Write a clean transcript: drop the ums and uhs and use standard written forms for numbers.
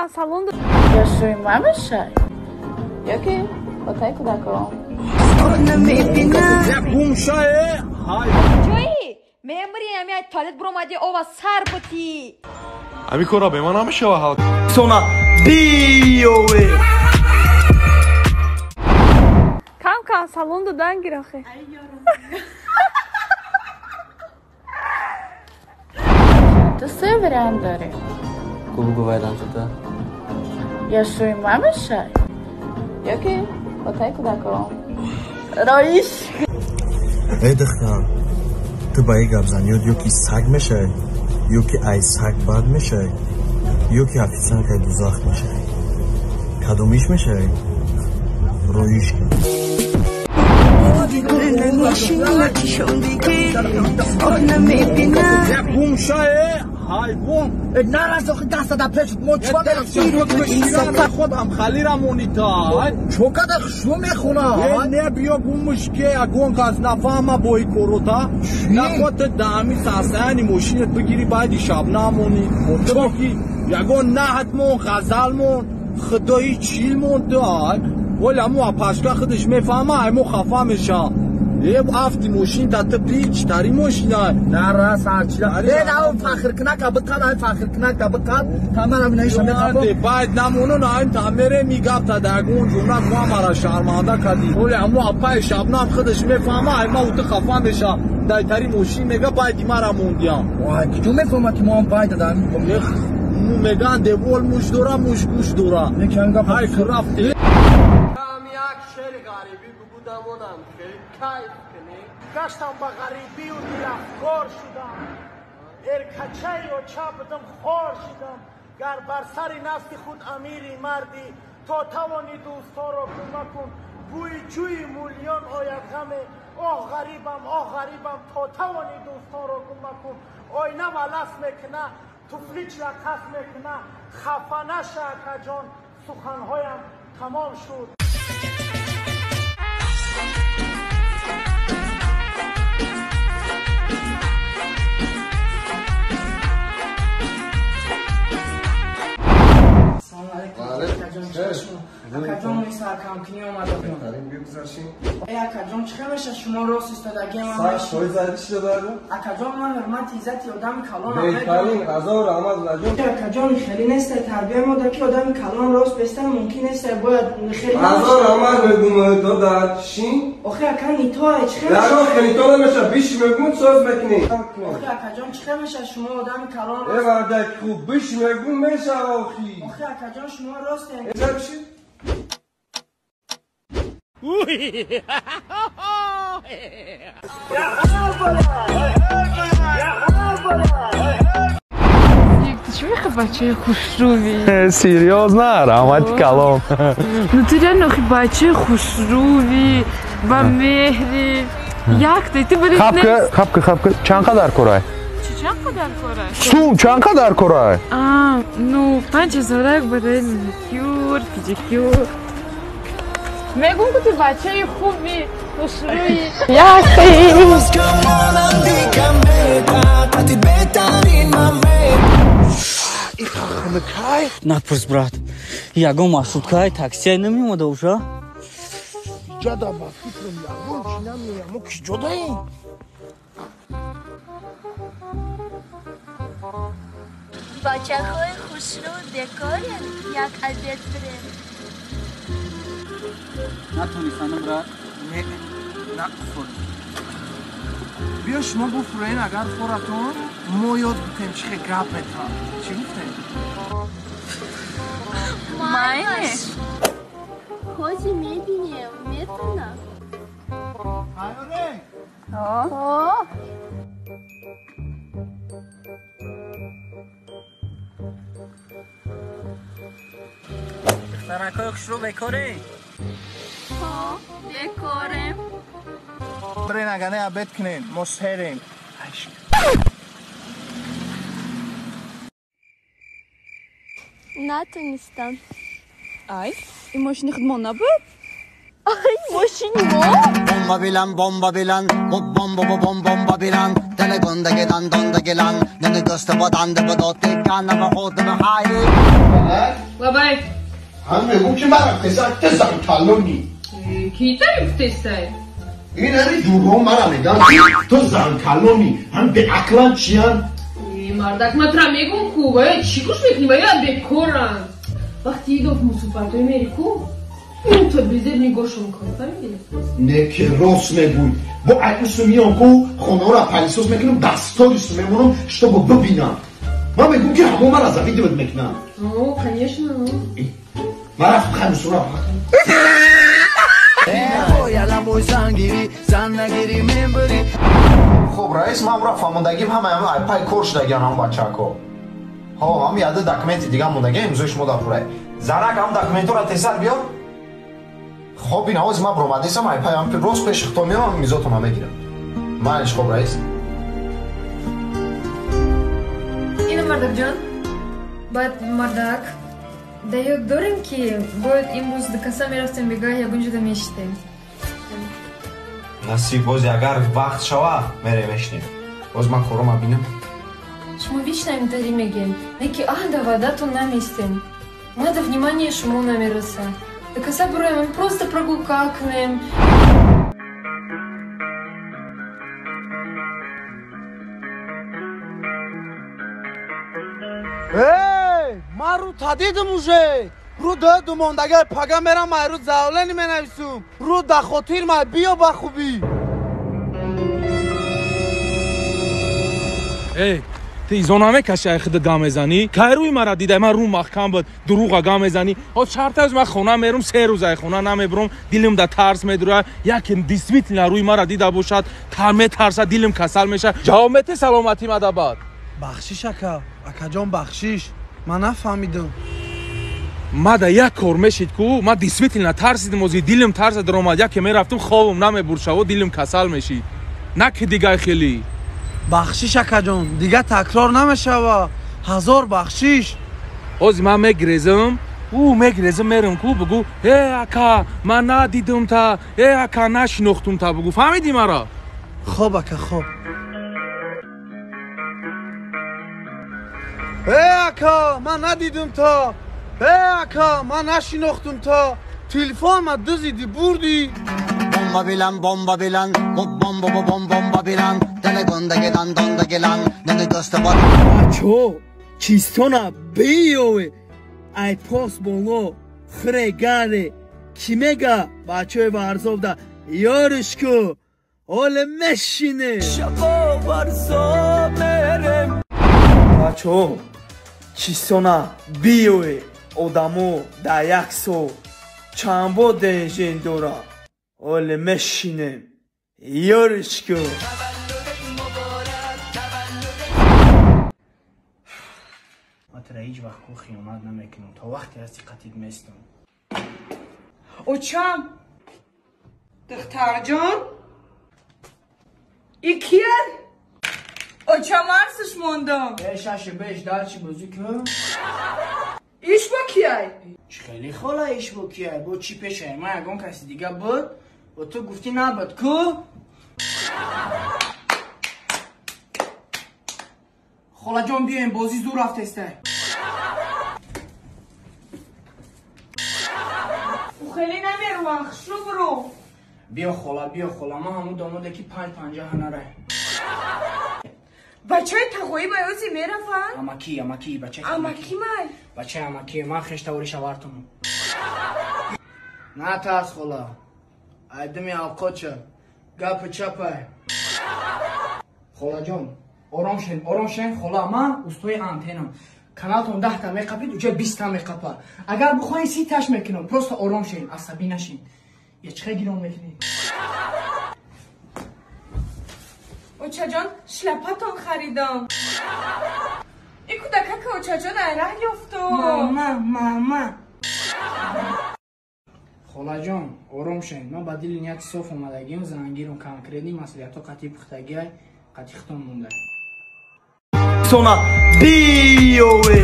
Kanka salonda yaşaymamışay. Yoki, otay kudakom. جایی مهمری همی تالت برو مادی او سر بطی همی کورا به من همیشه و حال Sonra BOE. Kanka salonda dan gir axı. Tu severən dori. Kubu vaydan tuta. Yaşaymamışay. Yoki, otay kudakom. Raish. ای دختر تو با این گب زن یا کی سگ میشه یا کی ای سگ بد میشه یا کی حفیظن که دوزاخ میشه کدومیش میشه رویش کن نرز آخی دست دا پشت مچوان این خودم خالی را مونیتا چوکا شو میخونا نه بیا بومش که اگون از نفهم بایی کروتا نخواد دامی ساسانی ماشینت بگیری بعدی شب نمونی چوکی یگون نه حتمون غزلمون خدایی چیلمون دار ولی امو پاشکا خودش میفهمه امو خفا میشه یه افتی ماشین تا پیچ تاری ماشین نه راست هرچی نه نه فخر کنک بکن های فخر کنک بکن تمام نمیشه میخوام باید نمونو نه این تعمیره میگم تا دگون جمله قوام را شرمنده کردی ولی امو اپای شبنم خودش میفهمه ایما اوت خفا میشه دایتری ماشین میگه باید ما را موندیم وای کی تو میفهمه که ما هم باید دادن میگن دیوال موش دورا موش گوش دورا نکنگا های خرافتی دمونم خیلی کیف کنی گشتم با غریبی و دلفکار شدم ارکچه و چپدم خور شدم گر بر سر نفس خود امیری مردی تا توانی دوستا را کمک کن بوی جوی مولیان آید همه آه غریبم تا توانی دوستا را کمک کن آینه ولس میکنه تفلیچ را کس میکنه خفه نشه اکا جان سخنهایم تمام شد اکاجان نیست کمکنی آمده اکاجان چه میشه شما راست استادگی من شوی زدی چی داره؟ اکاجان من حرمت عزت آدم کلان بهترین غذا و رحمت رجون اکاجان خیلی نیست تربیه ما در که آدم کلان راست بستن ممکن نیست باید خیلی غذا رحمت بگم تو در شین آخه اکا نیتا چه در آخه نیتا نمیشه بیش بگم ساز مکنی آخه اکاجان چه میشه شما آدم کلان راست بردک خوب بیش بگم میشه آخی آخه اکاجان شما راست Ты чего хибачи хушруви? Серьезно? Рахмати калом. Ну ты реально хибачи хушруви, ба мехри. Як ты были Хапка. Чанд қадар курай? Чанд қадар курай? Сум, чанд қадар курай? Ну, 5000 барай маникюр, педикюр. Мегум ки ты бачаи хуби, хушруви. نپرس برات یگو маршруткаи такси نمیومده уже جدا با فکرم یگو چی نمیومده ما کش جداییم بچه های خوش رو بکارین یک البیت بریم نتونستانه برات نه خود بیا شما بفرین اگر خورتون ما یاد بکنیم چه گپتان چی گفتیم؟ ماینه خوزی میبینیم میتونم آیاره دخترکای خوش رو بکاری؟ بکاریم برین اگر نه عبید کنین ما سهریم نتونستم ای این ماشین خودمان نبود؟ ای ماشینی ما؟ Bomba bilen, bomba bilen. Denne gundage donda gelan. Denne gusta på dande på dotte kan av hodet med haj. بابای هم بگو که مرم تزن کلونی کی تعریف تسته این همی دورو مرم میگم تو زن کلونی هم به عقلان چیان مردک مطرح میگم کو باید چی کش میکنی باید بکرن وقتی گفت مصوفتوی میری کو اون تو بیزه نگوشم کن فهمیدی؟ نه که راست میگوی با عکسو میام کو خونه را پلیسوس میکنم دستاریسو میمونم شتا با ببینم من میگم که همون من از ویدیو میکنم اوه کنیشم من رفت خمیسو را خب رئیس من را فهموندگیم همه ایپای کور شدگیان هم بچه ها ها هم یاده دکمنتی دیگه موندگی امزوش مودا پوره زنک هم دکمنتو را تسر بیا خب این آواز من برومدیسم ایپای هم روز پیش اختو میرم میزاتون هم میگیرم منش خب رئیس اینو مردک جان باید مردک دایود داریم که باید امروز دکسا میرفتیم بگاه یا گنجو دمیشتیم نصیب باز اگر وقت شوه میره میشنیم باز من کورم بینم شما вечно им тари мегем, неки ада водату наместим. Надо внимание шуму намериться. Так соброем, просто прогукакнем. эй мару тадидим уже ру дадум ондагар пага мерам майру завлени менависум ру да хотир май биё ба хубӣ ти изонаме кашай худа гамезани кайруи мара дидай ман ру маҳкам буд дуруға гамезани ҳоз чартаз ман хона мерум се рӯзаи хона намебурам дилим да тарс медура яке действительно руи мара дида бошад метарсад дилим касал мешавад ҷавоб мете саломатӣ мадабад бахшиш ака акаҷон бахшиш ман нафаҳмидам мада як кор мешид ку ман действительно тарсидим ози дилим тарса даромад яке мерафтим хобам намебуршавад дилим касал мешид на ки дигаи хелӣ бахшиш акаҷон дига такрор намешава ҳазор бахшиш ози ман мегирезам мегирезам мерам ку бугу ака ман надидумта ака нашинохтумта бугу фаҳмидӣ мара хоб ака хоб ака ман надидумта ака ман нашинохтумта телефонма дузиди бурдӣ bomba bilen bomba bilen telegondagi dandondagi lan nene dosta bor Acho chistona biyowe ay pos bolo khregare kimega bachoy varzovda yorishku ole meshine shabo varzomerem Acho chistona biyowe odamo dayakso chambo dejendora Ole meşinem Yoruşku Atara hiç vakit خیانت نمیکنم تا وقتی هستی قطید میستم اوچام دختر جان ایکیه اوچام ارسش موندم شش بیش دلچی بازی که ایش با کیه خیلی خاله ایش با کیه با چی پیشه ما یکون کسی دیگه بود و تو گفتی نبود کو خاله جان بیایم بازی زور رفتسته خیلی نمیروان خشو برو بیا خاله ما همون داماده که 5-5 هنره بچه های تقویی بایوزی میرفن؟ اماکی بچه اماکی مای؟ بچه اماکی من خشته وری شوارتونم نه ترس خاله ایدمی اوقاتچه گپ چپه خاله جان آرام شین خاله من استوی انتنم کانالتون 10 تا میقپید اوجه 20 تا میقپه اگر بخواین 30 تاش میکنم پروست آرام شین عصبی نشین یه چقدر گیرون میکنید اوچه جان شلپاتون خریدم این کودکه که اوچه جان ایره یفتو ماما خاله جان آرام شین من با دل نیت صاف اومدگیم زنگیرم کم کردی مسئولیتو قطعی پختگی قطعی ختم مونده Sona biyowe